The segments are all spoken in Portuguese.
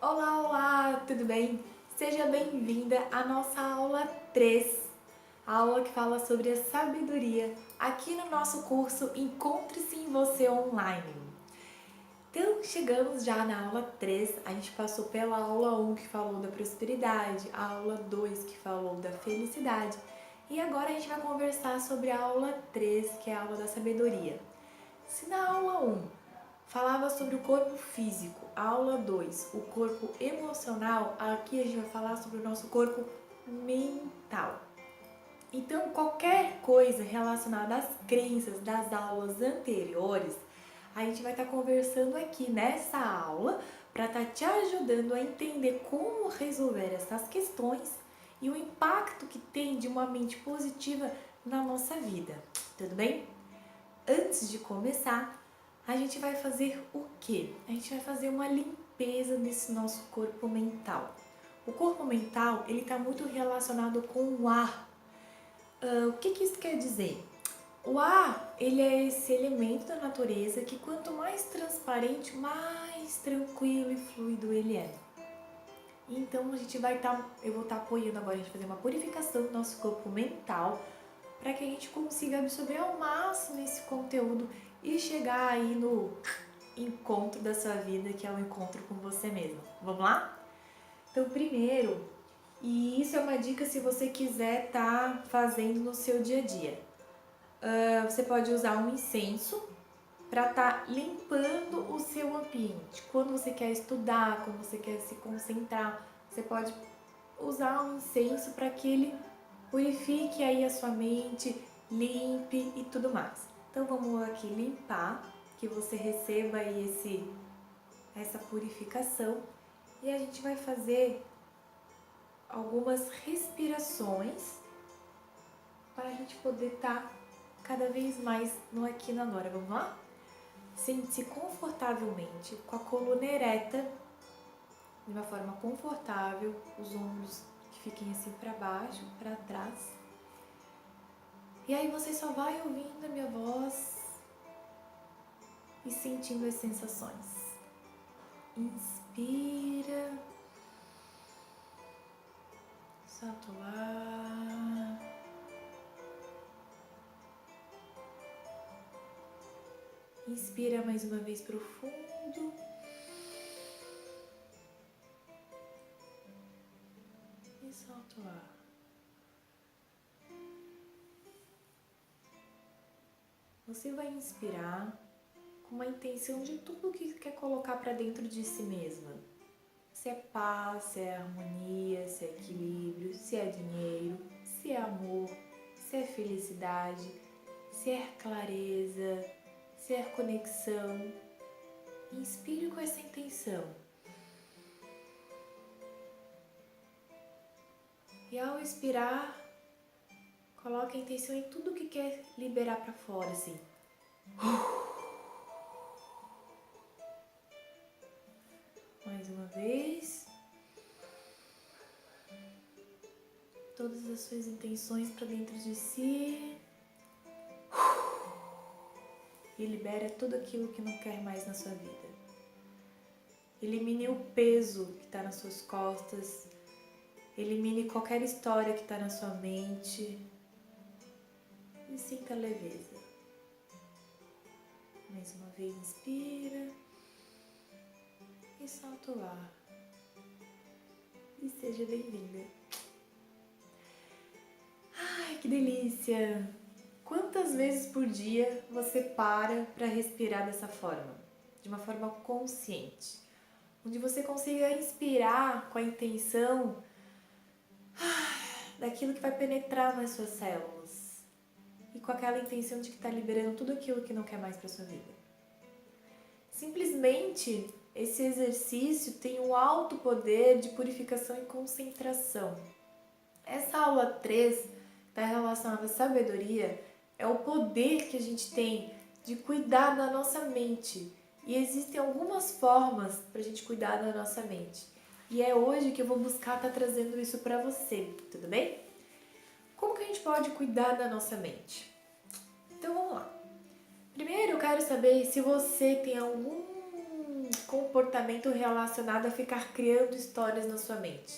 Olá, olá, tudo bem? Seja bem-vinda à nossa aula 3, a aula que fala sobre a sabedoria, aqui no nosso curso Encontre-se em Você Online. Então, chegamos já na aula 3, a gente passou pela aula 1 que falou da prosperidade, a aula 2 que falou da felicidade, e agora a gente vai conversar sobre a aula 3, que é a aula da sabedoria. Se na aula 1 falava sobre o corpo físico, a aula 2, o corpo emocional, aqui a gente vai falar sobre o nosso corpo mental. Então, qualquer coisa relacionada às crenças das aulas anteriores, a gente vai estar conversando aqui nessa aula para estar te ajudando a entender como resolver essas questões e o impacto que tem de uma mente positiva na nossa vida. Tudo bem? Antes de começar, a gente vai fazer o quê? A gente vai fazer uma limpeza desse nosso corpo mental. O corpo mental, ele está muito relacionado com o ar. O que isso quer dizer? O ar, ele é esse elemento da natureza que quanto mais transparente, mais tranquilo e fluido ele é. Então a gente vai eu vou estar apoiando agora a gente fazer uma purificação do nosso corpo mental para que a gente consiga absorver ao máximo esse conteúdo e chegar aí no encontro da sua vida, que é o encontro com você mesmo. Vamos lá? Então, primeiro, e isso é uma dica se você quiser estar fazendo no seu dia a dia. Você pode usar um incenso para estar limpando o seu ambiente. Quando você quer estudar, quando você quer se concentrar, você pode usar um incenso para que ele purifique aí a sua mente, limpe e tudo mais. Então vamos aqui limpar, que você receba aí essa purificação e a gente vai fazer algumas respirações para a gente poder estar cada vez mais no aqui e no agora. Vamos lá? Sente-se confortavelmente, com a coluna ereta, de uma forma confortável, os ombros que fiquem assim para baixo, para trás. E aí você só vai ouvindo a minha voz e sentindo as sensações. Inspira, solta o ar. Inspira mais uma vez profundo. E solta o ar. Você vai inspirar com uma intenção de tudo que quer colocar para dentro de si mesma. Se é paz, se é harmonia, se é equilíbrio, se é dinheiro, se é amor, se é felicidade, se é clareza, se é conexão. Inspire com essa intenção. E ao expirar, coloque a intenção em tudo que quer liberar para fora, assim. Mais uma vez. Todas as suas intenções para dentro de si. E libera tudo aquilo que não quer mais na sua vida. Elimine o peso que está nas suas costas. Elimine qualquer história que está na sua mente. E sinta a leveza. Mais uma vez, inspira. E solta o ar. E seja bem-vinda. Ai, que delícia! Quantas vezes por dia você para respirar dessa forma? De uma forma consciente. Onde você consiga inspirar com a intenção daquilo que vai penetrar nas suas células. E com aquela intenção de que está liberando tudo aquilo que não quer mais para sua vida. Simplesmente, esse exercício tem um alto poder de purificação e concentração. Essa aula 3 está relacionada à sabedoria, é o poder que a gente tem de cuidar da nossa mente. E existem algumas formas para a gente cuidar da nossa mente. E é hoje que eu vou buscar estar trazendo isso para você, tudo bem? Como que a gente pode cuidar da nossa mente? Então vamos lá. Primeiro eu quero saber se você tem algum comportamento relacionado a ficar criando histórias na sua mente.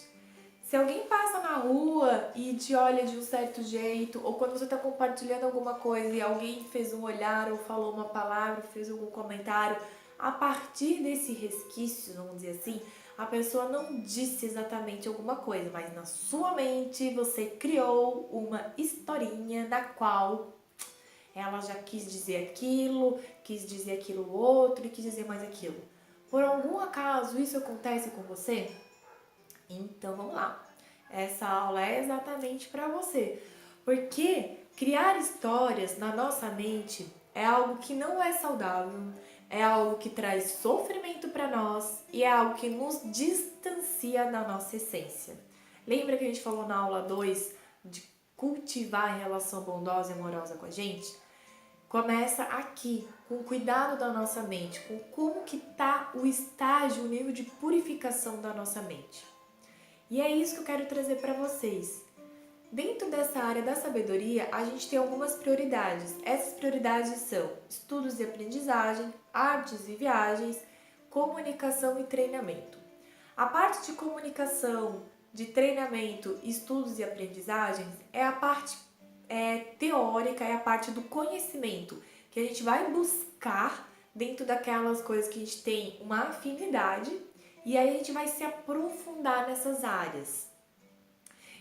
Se alguém passa na rua e te olha de um certo jeito, ou quando você está compartilhando alguma coisa e alguém fez um olhar ou falou uma palavra, fez algum comentário, a partir desse resquício, vamos dizer assim, a pessoa não disse exatamente alguma coisa, mas na sua mente você criou uma historinha na qual ela já quis dizer aquilo outro e quis dizer mais aquilo. Por algum acaso isso acontece com você? Então vamos lá. Essa aula é exatamente para você. Porque criar histórias na nossa mente é algo que não é saudável, é algo que traz sofrimento para nós e é algo que nos distancia da nossa essência. Lembra que a gente falou na aula 2 de cultivar a relação bondosa e amorosa com a gente? Começa aqui, com o cuidado da nossa mente, com como que tá o estágio, o nível de purificação da nossa mente. E é isso que eu quero trazer para vocês. Dentro dessa área da sabedoria, a gente tem algumas prioridades. Essas prioridades são estudos e aprendizagem, artes e viagens, comunicação e treinamento. A parte de comunicação, de treinamento, estudos e aprendizagens é a parte teórica, é a parte do conhecimento, que a gente vai buscar dentro daquelas coisas que a gente tem uma afinidade e aí a gente vai se aprofundar nessas áreas.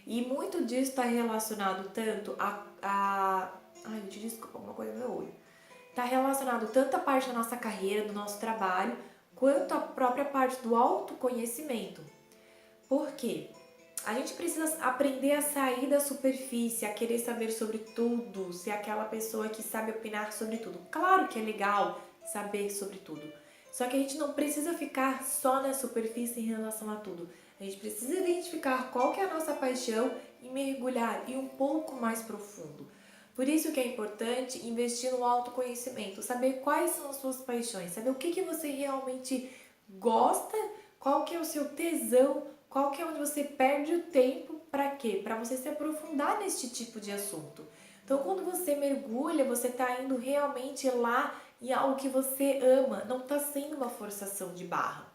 E muito disso está relacionado tanto ai, gente, desculpa, alguma coisa no meu olho. Está relacionado tanto à parte da nossa carreira, do nosso trabalho, quanto à própria parte do autoconhecimento. Por quê? A gente precisa aprender a sair da superfície, a querer saber sobre tudo, ser aquela pessoa que sabe opinar sobre tudo. Claro que é legal saber sobre tudo, só que a gente não precisa ficar só na superfície em relação a tudo. A gente precisa identificar qual que é a nossa paixão e mergulhar e um pouco mais profundo. Por isso que é importante investir no autoconhecimento, saber quais são as suas paixões, saber o que você realmente gosta, qual que é o seu tesão, qual que é onde você perde o tempo, para quê? Para você se aprofundar neste tipo de assunto. Então, quando você mergulha, você está indo realmente lá em algo que você ama, não está sendo uma forçação de barra.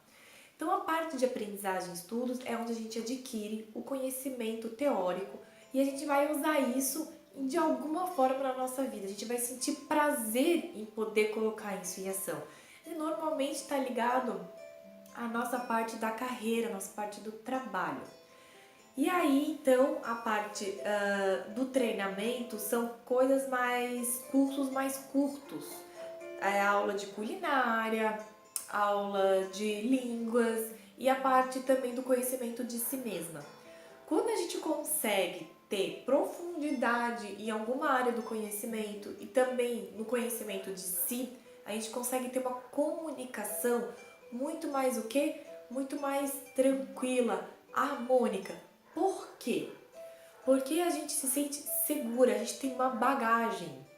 Então, a parte de aprendizagem e estudos é onde a gente adquire o conhecimento teórico e a gente vai usar isso de alguma forma na nossa vida. A gente vai sentir prazer em poder colocar isso em ação. E normalmente está ligado à nossa parte da carreira, a nossa parte do trabalho. E aí, então, a parte do treinamento são cursos mais curtos. É aula de culinária, aula de línguas e a parte também do conhecimento de si mesma. Quando a gente consegue ter profundidade em alguma área do conhecimento e também no conhecimento de si, a gente consegue ter uma comunicação muito mais o quê? Muito mais tranquila, harmônica. Por quê? Porque a gente se sente segura, a gente tem uma bagagem.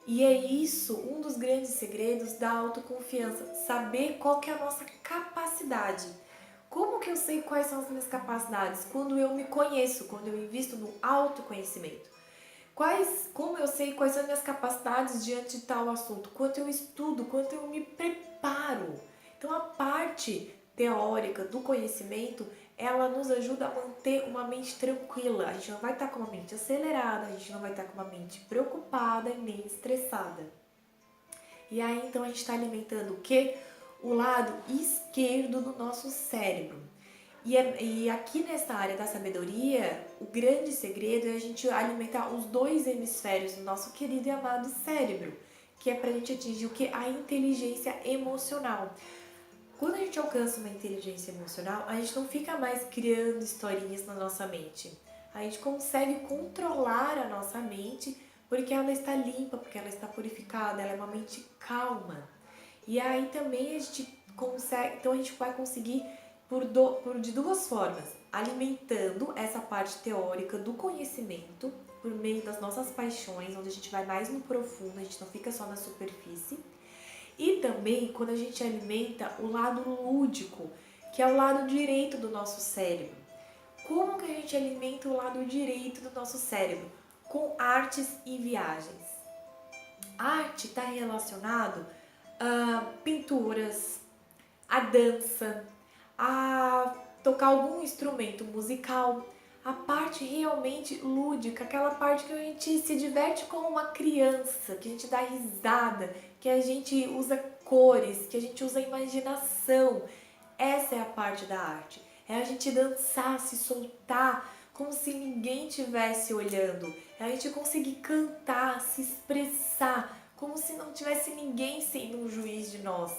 E é isso, um dos grandes segredos da autoconfiança, saber qual que é a nossa capacidade. Como que eu sei quais são as minhas capacidades? Quando eu me conheço, quando eu invisto no autoconhecimento. Como eu sei quais são as minhas capacidades diante de tal assunto? Quanto eu estudo, quanto eu me preparo. Então a parte teórica do conhecimento, ela nos ajuda a manter uma mente tranquila. A gente não vai estar com uma mente acelerada, a gente não vai estar com uma mente preocupada e nem estressada. E aí então a gente está alimentando o quê? O lado esquerdo do nosso cérebro. E aqui nessa área da sabedoria, o grande segredo é a gente alimentar os dois hemisférios do nosso querido e amado cérebro, que é para a gente atingir o que? A inteligência emocional. Quando a gente alcança uma inteligência emocional, a gente não fica mais criando historinhas na nossa mente. A gente consegue controlar a nossa mente porque ela está limpa, porque ela está purificada, ela é uma mente calma. E aí também a gente consegue, então a gente vai conseguir de duas formas, alimentando essa parte teórica do conhecimento por meio das nossas paixões, onde a gente vai mais no profundo, a gente não fica só na superfície. E também quando a gente alimenta o lado lúdico, que é o lado direito do nosso cérebro. Como que a gente alimenta o lado direito do nosso cérebro? Com artes e viagens. Arte está relacionado a pinturas, a dança, a tocar algum instrumento musical, a parte realmente lúdica, aquela parte que a gente se diverte como uma criança, que a gente dá risada, que a gente usa cores, que a gente usa imaginação. Essa é a parte da arte. É a gente dançar, se soltar, como se ninguém estivesse olhando. É a gente conseguir cantar, se expressar, como se não tivesse ninguém sendo um juiz de nós.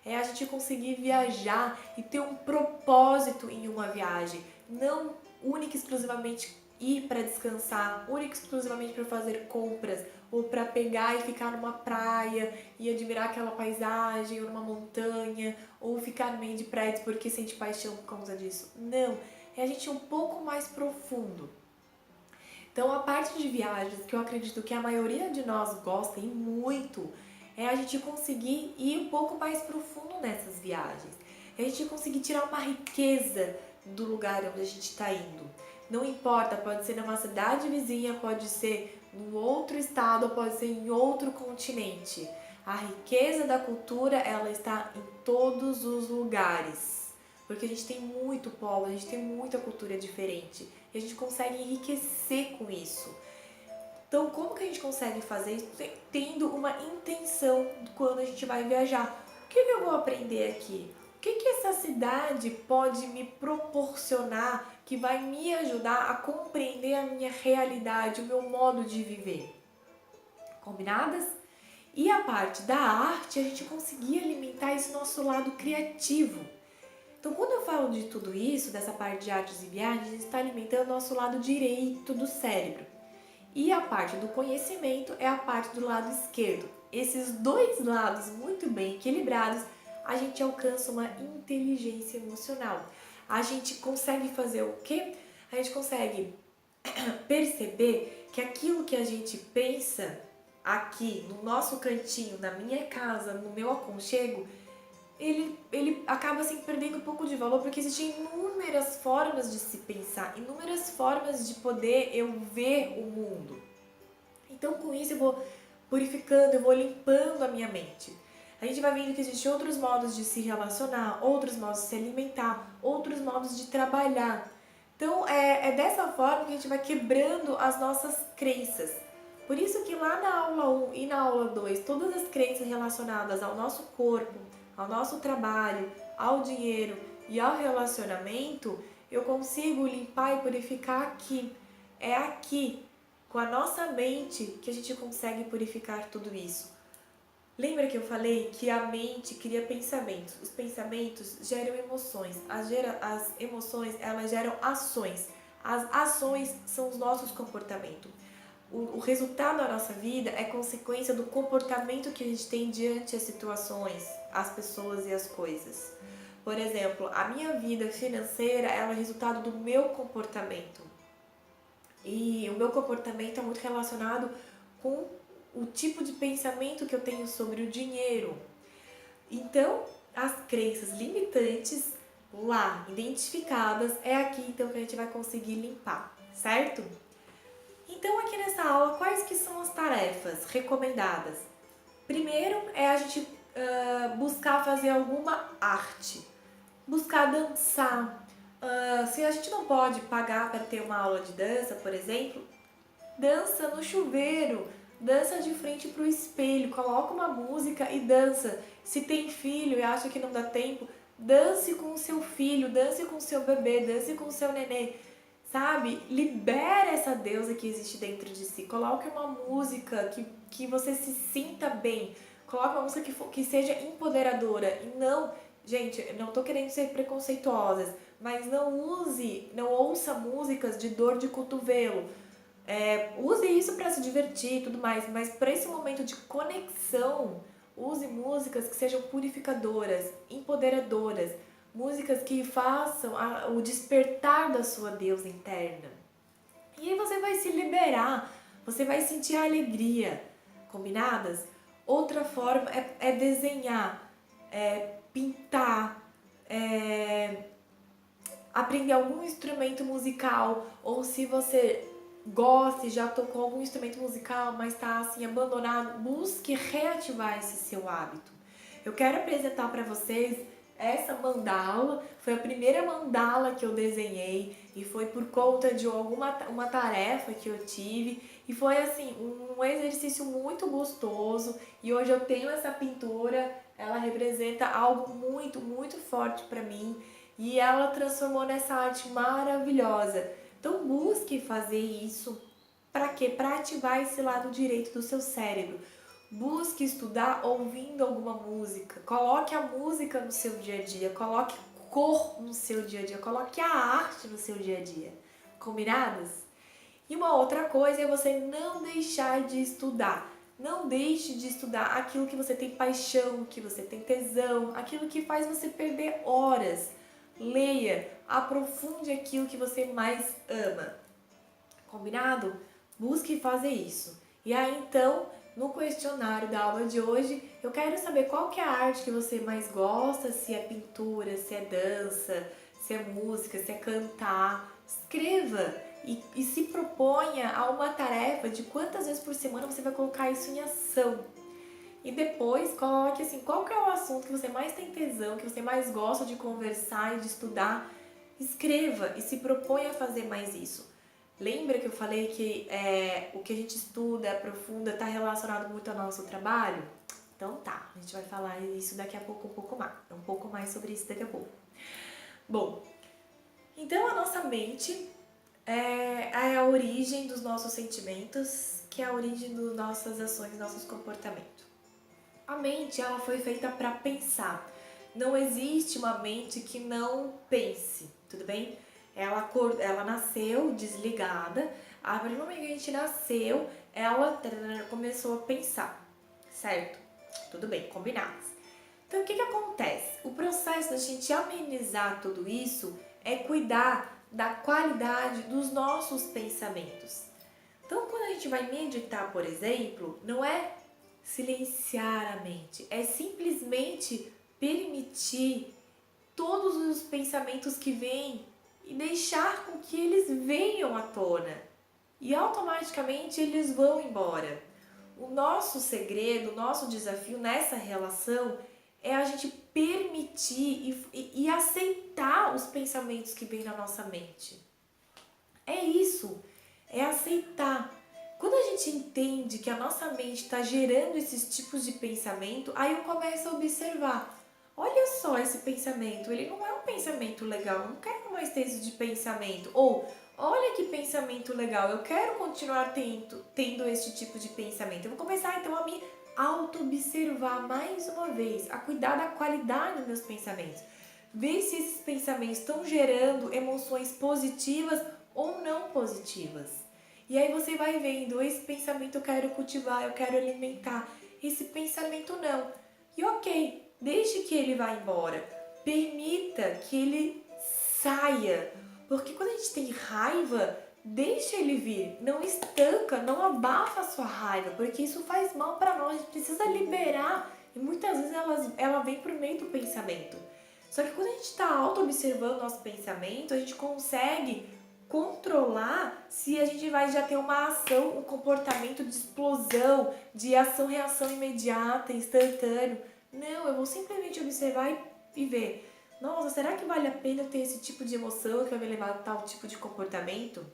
É a gente conseguir viajar e ter um propósito em uma viagem. Não única e exclusivamente ir para descansar, única e exclusivamente para fazer compras, ou para pegar e ficar numa praia e admirar aquela paisagem, ou numa montanha, ou ficar no meio de prédios porque sente paixão por causa disso. Não, é a gente ir um pouco mais profundo. Então, a parte de viagens que eu acredito que a maioria de nós gosta e muito é a gente conseguir ir um pouco mais profundo nessas viagens. É a gente conseguir tirar uma riqueza do lugar onde a gente está indo. Não importa, pode ser numa cidade vizinha, pode ser num outro estado, pode ser em outro continente. A riqueza da cultura, ela está em todos os lugares. Porque a gente tem muito povo, a gente tem muita cultura diferente. E a gente consegue enriquecer com isso. Então, como que a gente consegue fazer isso? Tendo uma intenção quando a gente vai viajar. O que eu vou aprender aqui? O que essa cidade pode me proporcionar que vai me ajudar a compreender a minha realidade, o meu modo de viver? Combinadas? E a parte da arte, a gente conseguir alimentar esse nosso lado criativo. Então, quando eu falo de tudo isso, dessa parte de artes e viagens, a gente está alimentando o nosso lado direito do cérebro. E a parte do conhecimento é a parte do lado esquerdo. Esses dois lados muito bem equilibrados, a gente alcança uma inteligência emocional. A gente consegue fazer o quê? A gente consegue perceber que aquilo que a gente pensa aqui no nosso cantinho, na minha casa, no meu aconchego, ele acaba assim perdendo um pouco de valor porque existem inúmeras formas de se pensar, inúmeras formas de poder eu ver o mundo. Então com isso eu vou purificando, eu vou limpando a minha mente. A gente vai vendo que existem outros modos de se relacionar, outros modos de se alimentar, outros modos de trabalhar. Então é dessa forma que a gente vai quebrando as nossas crenças. Por isso que lá na aula 1 e na aula 2, todas as crenças relacionadas ao nosso corpo, ao nosso trabalho, ao dinheiro e ao relacionamento, eu consigo limpar e purificar aqui. É aqui, com a nossa mente, que a gente consegue purificar tudo isso. Lembra que eu falei que a mente cria pensamentos? Os pensamentos geram emoções. As emoções, elas geram ações. As ações são os nossos comportamentos. O resultado da nossa vida é consequência do comportamento que a gente tem diante as situações, as pessoas e as coisas. Por exemplo, a minha vida financeira ela é resultado do meu comportamento. E o meu comportamento é muito relacionado com o tipo de pensamento que eu tenho sobre o dinheiro. Então, as crenças limitantes lá identificadas é aqui então que a gente vai conseguir limpar, certo? Então aqui nessa aula, quais que são as tarefas recomendadas? Primeiro é a gente buscar fazer alguma arte, buscar dançar. Se a gente não pode pagar para ter uma aula de dança, por exemplo, dança no chuveiro, dança de frente para o espelho, coloca uma música e dança. Se tem filho e acha que não dá tempo, dance com o seu filho, dance com o seu bebê, dance com o seu nenê. Sabe? Libera essa deusa que existe dentro de si. Coloque uma música que você se sinta bem. Coloque uma música que seja empoderadora. E não, gente, não tô querendo ser preconceituosas, mas não ouça músicas de dor de cotovelo. Use isso para se divertir e tudo mais, mas para esse momento de conexão, use músicas que sejam purificadoras, empoderadoras. Músicas que façam o despertar da sua deusa interna. E aí você vai se liberar, você vai sentir a alegria. Combinadas? Outra forma é desenhar, pintar, aprender algum instrumento musical. Ou se você gosta e já tocou algum instrumento musical, mas está assim abandonado, busque reativar esse seu hábito. Eu quero apresentar para vocês essa mandala, foi a primeira mandala que eu desenhei e foi por conta de uma tarefa que eu tive e foi assim um exercício muito gostoso e hoje eu tenho essa pintura, ela representa algo muito forte para mim e ela transformou nessa arte maravilhosa. Então busque fazer isso. Para quê? Para ativar esse lado direito do seu cérebro. Busque estudar ouvindo alguma música. Coloque a música no seu dia a dia. Coloque cor no seu dia a dia. Coloque a arte no seu dia a dia. Combinados? E uma outra coisa é você não deixar de estudar. Não deixe de estudar aquilo que você tem paixão, que você tem tesão, aquilo que faz você perder horas. Leia, aprofunde aquilo que você mais ama. Combinado? Busque fazer isso. E aí então, no questionário da aula de hoje, eu quero saber qual que é a arte que você mais gosta, se é pintura, se é dança, se é música, se é cantar. Escreva e se proponha a uma tarefa de quantas vezes por semana você vai colocar isso em ação. E depois coloque assim, qual que é o assunto que você mais tem tesão, que você mais gosta de conversar e de estudar. Escreva e se proponha a fazer mais isso. Lembra que eu falei que o que a gente estuda, aprofunda, está relacionado muito ao nosso trabalho? Então tá, a gente vai falar isso daqui a pouco um pouco mais sobre isso daqui a pouco. Bom, então a nossa mente é a origem dos nossos sentimentos, que é a origem das nossas ações, nossos comportamentos. A mente, ela foi feita para pensar. Não existe uma mente que não pense, tudo bem? Ela nasceu desligada, a partir do momento que a gente nasceu, ela começou a pensar, certo? Tudo bem, combinados. Então, o que acontece? O processo da gente amenizar tudo isso é cuidar da qualidade dos nossos pensamentos. Então, quando a gente vai meditar, por exemplo, não é silenciar a mente, é simplesmente permitir todos os pensamentos que vêm e deixar com que eles venham à tona e automaticamente eles vão embora. O nosso segredo, o nosso desafio nessa relação é a gente permitir e aceitar os pensamentos que vêm na nossa mente. É isso, é aceitar. Quando a gente entende que a nossa mente está gerando esses tipos de pensamento, aí eu começo a observar. Olha só esse pensamento, ele não é um pensamento legal, eu não quero mais ter esse de pensamento. Ou, olha que pensamento legal, eu quero continuar tendo esse tipo de pensamento. Eu vou começar então a me auto-observar mais uma vez, a cuidar da qualidade dos meus pensamentos. Ver se esses pensamentos estão gerando emoções positivas ou não positivas. E aí você vai vendo, esse pensamento eu quero cultivar, eu quero alimentar, esse pensamento não. E ok, deixe que ele vá embora, permita que ele saia, porque quando a gente tem raiva, deixa ele vir, não estanca, não abafa a sua raiva, porque isso faz mal para nós, a gente precisa liberar e muitas vezes ela vem por meio do pensamento. Só que quando a gente está auto-observando o nosso pensamento, a gente consegue controlar se a gente vai já ter uma ação, um comportamento de explosão, de ação-reação imediata, instantâneo. Não, eu vou simplesmente observar e ver. Nossa, será que vale a pena eu ter esse tipo de emoção que vai me levar a tal tipo de comportamento?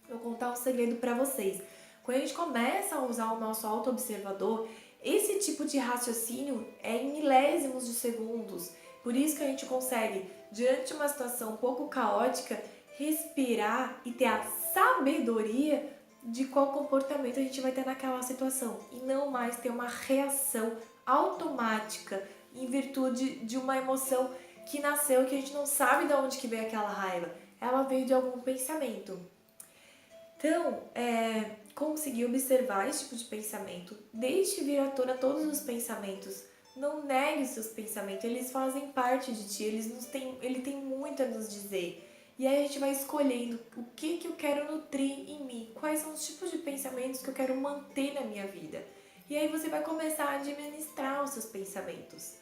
Vou contar um segredo para vocês. Quando a gente começa a usar o nosso auto-observador, esse tipo de raciocínio é em milésimos de segundos. Por isso que a gente consegue, diante de uma situação um pouco caótica, respirar e ter a sabedoria de qual comportamento a gente vai ter naquela situação. E não mais ter uma reação automática em virtude de uma emoção que nasceu que a gente não sabe de onde que veio aquela raiva. Ela veio de algum pensamento. Então, conseguir observar esse tipo de pensamento, deixe vir à tona todos os pensamentos, não negue os seus pensamentos, eles fazem parte de ti, ele tem muito a nos dizer. E aí a gente vai escolhendo o que eu quero nutrir em mim, quais são os tipos de pensamentos que eu quero manter na minha vida. E aí você vai começar a administrar os seus pensamentos.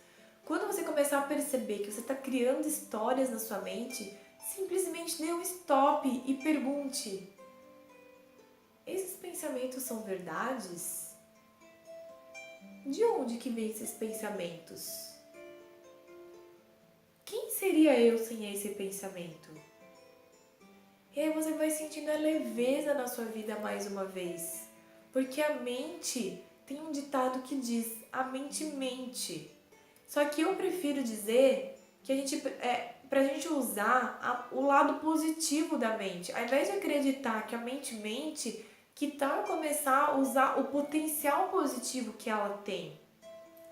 Quando você começar a perceber que você está criando histórias na sua mente, simplesmente dê um stop e pergunte: esses pensamentos são verdades? De onde que vêm esses pensamentos? seria eu sem esse pensamento? E aí você vai sentindo a leveza na sua vida mais uma vez. Porque a mente, tem um ditado que diz, a mente mente. Só que eu prefiro dizer que pra gente usar o lado positivo da mente. Ao invés de acreditar que a mente mente, que tal começar a usar o potencial positivo que ela tem.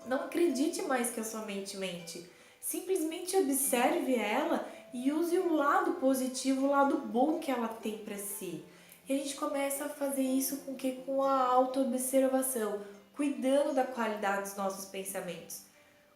Não acredite mais que a sua mente mente. Simplesmente observe ela e use o lado positivo, o lado bom que ela tem para si. E a gente começa a fazer isso com a autoobservação, cuidando da qualidade dos nossos pensamentos.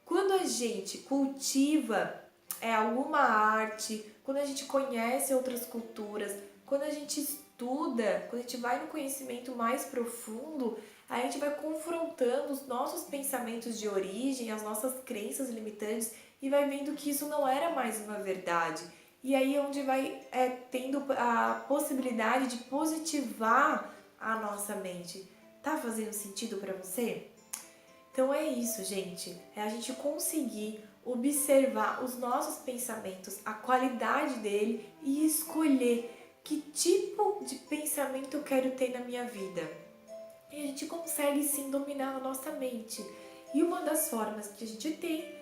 Quando a gente cultiva alguma arte, quando a gente conhece outras culturas, quando a gente estuda, quando a gente vai no conhecimento mais profundo, a gente vai confrontando os nossos pensamentos de origem, as nossas crenças limitantes e vai vendo que isso não era mais uma verdade. E aí é onde vai tendo a possibilidade de positivar a nossa mente. Tá fazendo sentido para você? Então é isso, gente. É a gente conseguir observar os nossos pensamentos, a qualidade dele e escolher que tipo de pensamento eu quero ter na minha vida. E a gente consegue sim dominar a nossa mente. E uma das formas que a gente tem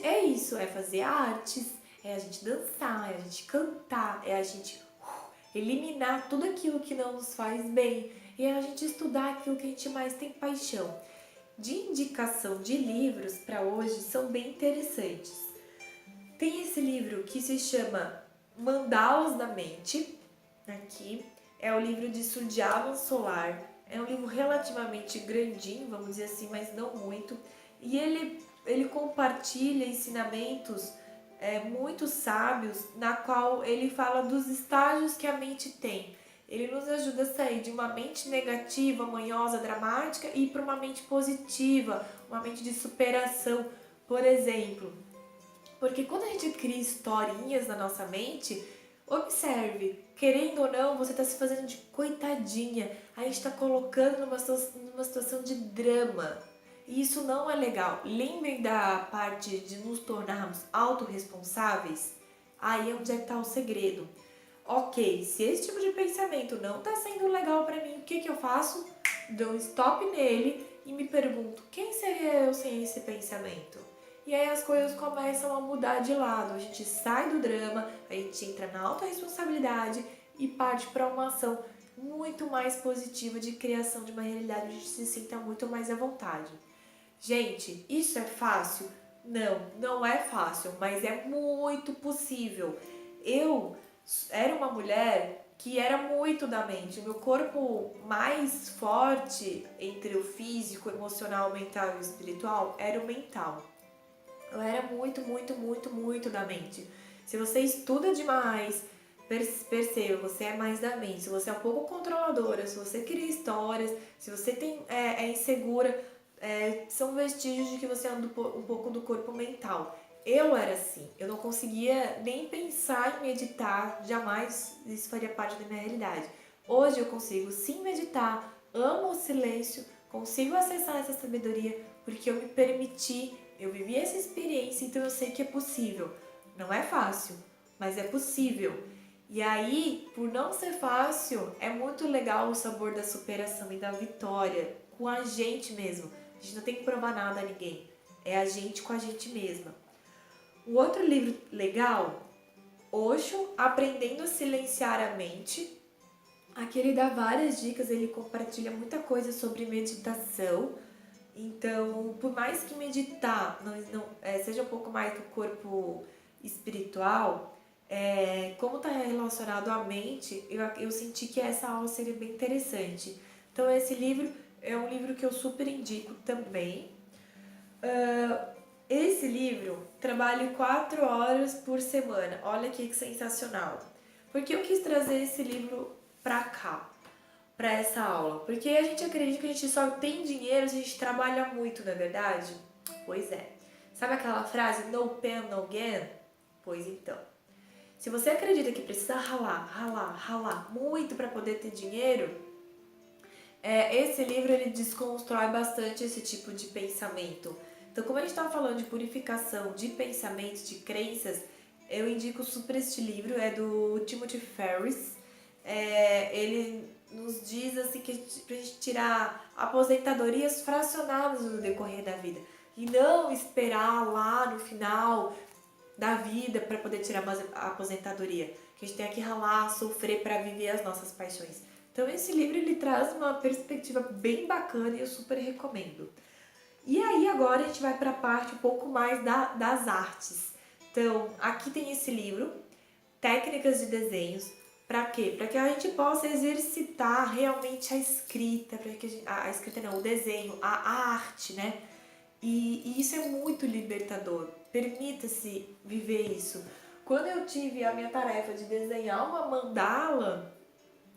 é isso, é fazer artes, é a gente dançar, é a gente cantar, é a gente eliminar tudo aquilo que não nos faz bem e é a gente estudar aquilo que a gente mais tem paixão. De indicação de livros para hoje são bem interessantes. Tem esse livro que se chama Mandalas da Mente, aqui é o livro de Suryavon Solar. É um livro relativamente grandinho, vamos dizer assim, mas não muito. E ele compartilha ensinamentos muito sábios, na qual ele fala dos estágios que a mente tem. Ele nos ajuda a sair de uma mente negativa, manhosa, dramática e para uma mente positiva, uma mente de superação, por exemplo. Porque quando a gente cria historinhas na nossa mente, observe, querendo ou não, você está se fazendo de coitadinha. A gente está colocando numa situação de drama. E isso não é legal. Lembrem da parte de nos tornarmos autorresponsáveis? Aí é onde é que está o segredo. Ok, se esse tipo de pensamento não está sendo legal para mim, o que eu faço? Dou um stop nele e me pergunto, quem seria eu sem esse pensamento? E aí as coisas começam a mudar de lado, a gente sai do drama, a gente entra na autorresponsabilidade e parte para uma ação muito mais positiva de criação de uma realidade onde a gente se sinta muito mais à vontade. Gente, isso é fácil? Não, não é fácil, mas é muito possível. Eu era uma mulher que era muito da mente. O meu corpo mais forte entre o físico, emocional, mental e espiritual era o mental. Eu era muito, muito, muito, muito da mente. Se você estuda demais, perceba, você é mais da mente. Se você é um pouco controladora, se você cria histórias, se você é insegura, são vestígios de que você anda um pouco do corpo mental. Eu era assim, eu não conseguia nem pensar em meditar, jamais isso faria parte da minha realidade. Hoje eu consigo sim meditar, amo o silêncio, consigo acessar essa sabedoria porque eu me permiti, eu vivi essa experiência, então eu sei que é possível. Não é fácil, mas é possível. E aí, por não ser fácil, é muito legal o sabor da superação e da vitória com a gente mesmo. A gente não tem que provar nada a ninguém, é a gente com a gente mesma. Um outro livro legal, Osho, Aprendendo a Silenciar a Mente. Aqui ele dá várias dicas, ele compartilha muita coisa sobre meditação. Então, por mais que meditar seja um pouco mais do corpo espiritual, como está relacionado à mente, eu senti que essa aula seria bem interessante. Então, esse livro é um livro que eu super indico também. Esse livro trabalha 4 horas por semana. Olha que sensacional. Por que eu quis trazer esse livro pra cá, pra essa aula? Porque a gente acredita que a gente só tem dinheiro se a gente trabalha muito, não é verdade? Pois é. Sabe aquela frase, no pain, no gain? Pois então. Se você acredita que precisa ralar muito para poder ter dinheiro, esse livro ele desconstrói bastante esse tipo de pensamento. Então, como a gente estava falando de purificação de pensamentos, de crenças, Eu indico super este livro, é do Timothy Ferriss. Ele nos diz assim que pra gente tirar aposentadorias fracionadas no decorrer da vida e não esperar lá no final da vida para poder tirar a aposentadoria. Que a gente tem que ralar, sofrer para viver as nossas paixões. Então esse livro ele traz uma perspectiva bem bacana e eu super recomendo. E aí agora a gente vai para a parte um pouco mais das artes. Então aqui tem esse livro, Técnicas de Desenhos. Para quê? Para que a gente possa exercitar realmente a escrita, para que a escrita não, o desenho, a arte, né? E isso é muito libertador. Permita-se viver isso. Quando eu tive a minha tarefa de desenhar uma mandala,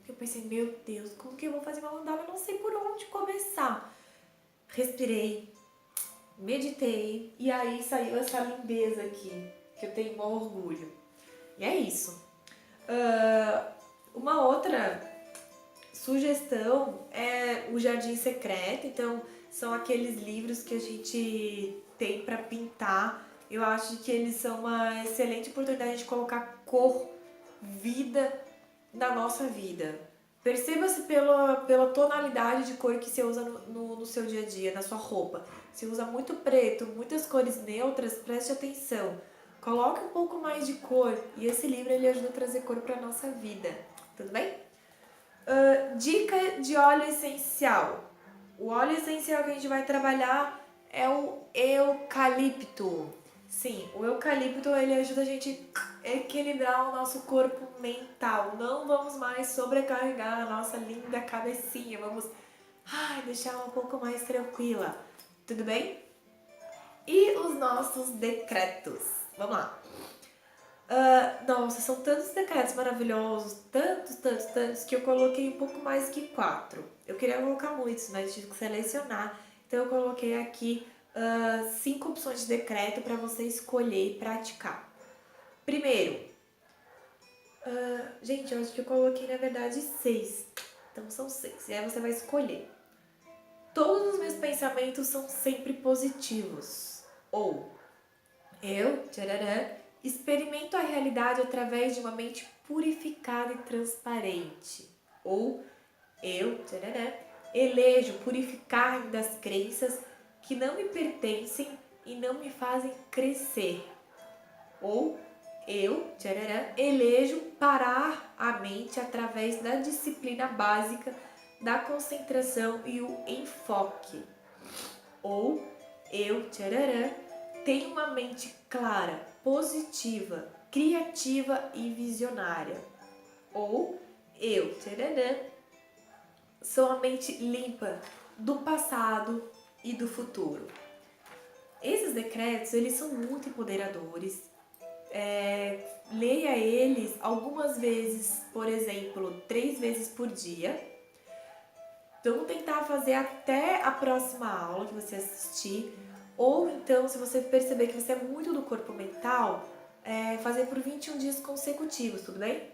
eu pensei, meu Deus, como que eu vou fazer uma mandala? Eu não sei por onde começar. Respirei, meditei e aí saiu essa lindeza aqui, que eu tenho um orgulho. E é isso. Uma outra sugestão é o Jardim Secreto. Então, são aqueles livros que a gente tem para pintar. Eu acho que eles são uma excelente oportunidade de colocar cor, vida na nossa vida. Perceba-se pela tonalidade de cor que você usa no seu dia a dia, na sua roupa. Se usa muito preto, muitas cores neutras, preste atenção. Coloque um pouco mais de cor e esse livro ele ajuda a trazer cor para a nossa vida. Tudo bem? Dica de óleo essencial. O óleo essencial que a gente vai trabalhar é o eucalipto. Sim, o eucalipto ele ajuda a gente a equilibrar o nosso corpo mental. Não vamos mais sobrecarregar a nossa linda cabecinha. Vamos deixá-la um pouco mais tranquila. Tudo bem? E os nossos decretos. Vamos lá. Nossa, são tantos decretos maravilhosos, tantos, que eu coloquei um pouco mais que 4. Eu queria colocar muitos, mas tive que selecionar. Então eu coloquei aqui 5 opções de decreto para você escolher e praticar. Primeiro, gente, eu acho que eu coloquei na verdade 6. Então são 6. E aí você vai escolher. Todos os meus pensamentos são sempre positivos. Ou experimento a realidade através de uma mente purificada e transparente. Ou elejo purificar-me das crenças que não me pertencem e não me fazem crescer. Ou elejo parar a mente através da disciplina básica da concentração e o enfoque. Ou tenho uma mente clara, positiva, criativa e visionária. Ou sou a mente limpa do passado e do futuro. Esses decretos, eles são muito empoderadores. Leia eles algumas vezes, por exemplo, 3 vezes por dia. Vamos tentar fazer até a próxima aula que você assistir. Ou então, se você perceber que você é muito do corpo mental, fazer por 21 dias consecutivos, tudo bem?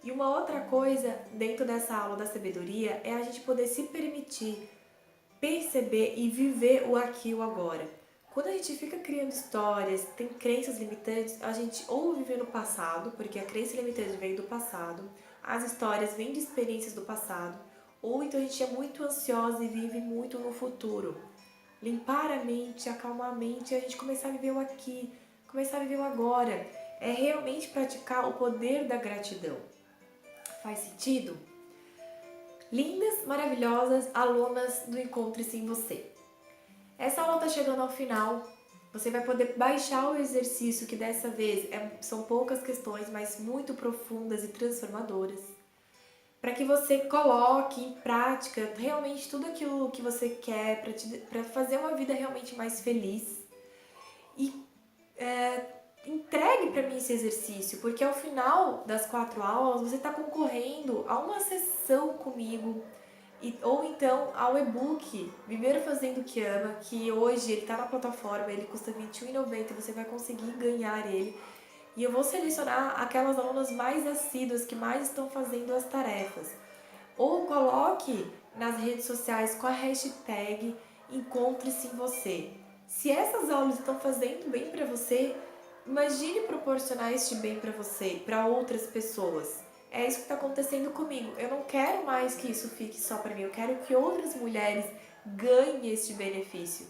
E uma outra coisa dentro dessa aula da sabedoria é a gente poder se permitir perceber e viver o aqui e o agora. Quando a gente fica criando histórias, tem crenças limitantes, a gente ou vive no passado, porque a crença limitante vem do passado, as histórias vêm de experiências do passado, ou então a gente é muito ansiosa e vive muito no futuro. Limpar a mente, acalmar a mente e a gente começar a viver o aqui, começar a viver o agora. É realmente praticar o poder da gratidão. Faz sentido? Lindas, maravilhosas alunas do Encontre-se em Você. Essa aula está chegando ao final. Você vai poder baixar o exercício, que dessa vez são poucas questões, mas muito profundas e transformadoras, para que você coloque em prática realmente tudo aquilo que você quer para fazer uma vida realmente mais feliz. E entregue para mim esse exercício, porque ao final das 4 aulas você está concorrendo a uma sessão comigo, ou então ao e-book Viver Fazendo o que Ama, que hoje ele está na plataforma, ele custa R$ 21,90 e você vai conseguir ganhar ele. E eu vou selecionar aquelas alunas mais assíduas que mais estão fazendo as tarefas. Ou coloque nas redes sociais com a hashtag Encontre-se em Você. Se essas aulas estão fazendo bem para você, Imagine proporcionar este bem para você, para outras pessoas. É isso que está acontecendo comigo. Eu não quero mais que isso fique só para mim. Eu quero que outras mulheres ganhem este benefício.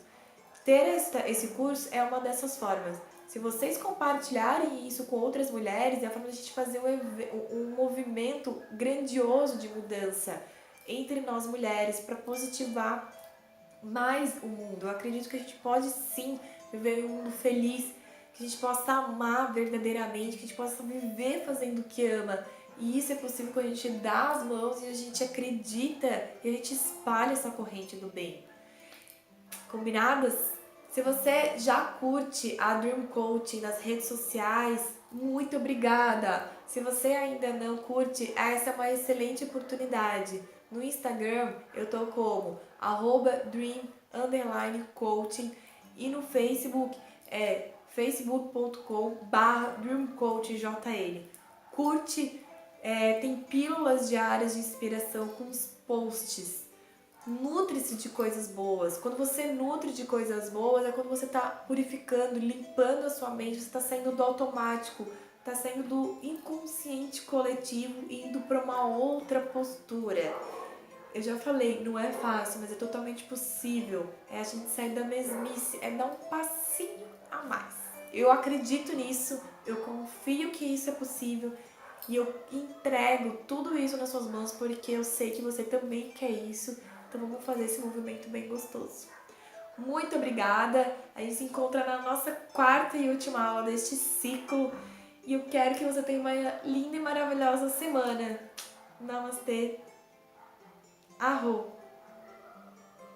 Ter esse curso é uma dessas formas. Se vocês compartilharem isso com outras mulheres, é a forma de a gente fazer um movimento grandioso de mudança entre nós mulheres para positivar mais o mundo. Eu acredito que a gente pode sim viver em um mundo feliz, que a gente possa amar verdadeiramente, que a gente possa viver fazendo o que ama. E isso é possível quando a gente dá as mãos e a gente acredita e a gente espalha essa corrente do bem. Combinadas? Se você já curte a Dream Coaching nas redes sociais, muito obrigada! Se você ainda não curte, essa é uma excelente oportunidade. No Instagram eu tô como @dream_coaching e no Facebook é facebook.com/dreamcoachingjl. Curte, tem pílulas diárias de inspiração com os posts. Nutre-se de coisas boas. Quando você nutre de coisas boas, é quando você está purificando, limpando a sua mente, você está saindo do automático, está saindo do inconsciente coletivo e indo para uma outra postura. Eu já falei, não é fácil, mas é totalmente possível. É a gente sair da mesmice, é dar um passinho a mais. Eu acredito nisso, eu confio que isso é possível e eu entrego tudo isso nas suas mãos porque eu sei que você também quer isso. Então vamos fazer esse movimento bem gostoso. Muito obrigada! A gente se encontra na nossa quarta e última aula deste ciclo e eu quero que você tenha uma linda e maravilhosa semana. Namastê! Arro!